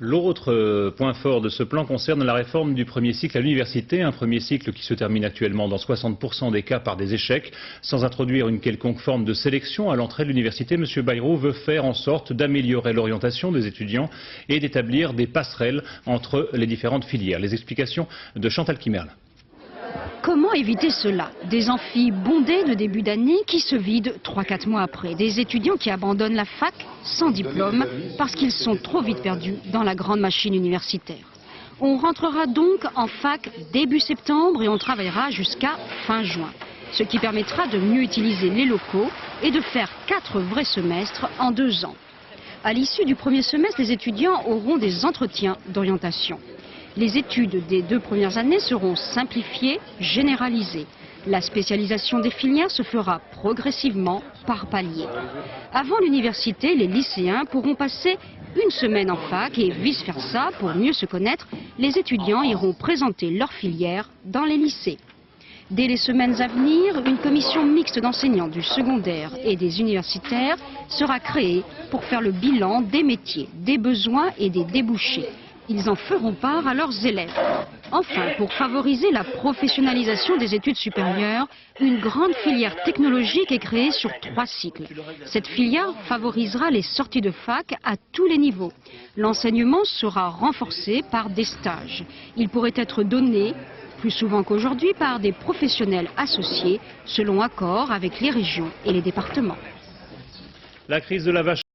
L'autre point fort de ce plan concerne la réforme du premier cycle à l'université, un premier cycle qui se termine actuellement dans 60% des cas par des échecs. Sans introduire une quelconque forme de sélection à l'entrée de l'université, M. Bayrou veut faire en sorte d'améliorer l'orientation des étudiants et d'établir des passerelles entre les différentes filières. Les explications de Chantal Kimerle. Comment éviter cela? Des amphis bondés de début d'année qui se vident 3-4 mois après. Des étudiants qui abandonnent la fac sans diplôme parce qu'ils sont trop vite perdus dans la grande machine universitaire. On rentrera donc en fac début septembre et on travaillera jusqu'à fin juin. Ce qui permettra de mieux utiliser les locaux et de faire 4 vrais semestres en 2 ans. À l'issue du premier semestre, les étudiants auront des entretiens d'orientation. Les études des 2 premières années seront simplifiées, généralisées. La spécialisation des filières se fera progressivement par palier. Avant l'université, les lycéens pourront passer 1 semaine en fac et vice-versa. Pour mieux se connaître, les étudiants iront présenter leur filière dans les lycées. Dès les semaines à venir, une commission mixte d'enseignants du secondaire et des universitaires sera créée pour faire le bilan des métiers, des besoins et des débouchés. Ils en feront part à leurs élèves. Enfin, pour favoriser la professionnalisation des études supérieures, une grande filière technologique est créée sur 3 cycles. Cette filière favorisera les sorties de fac à tous les niveaux. L'enseignement sera renforcé par des stages. Il pourrait être donné plus souvent qu'aujourd'hui par des professionnels associés, selon accord avec les régions et les départements. La crise de la vache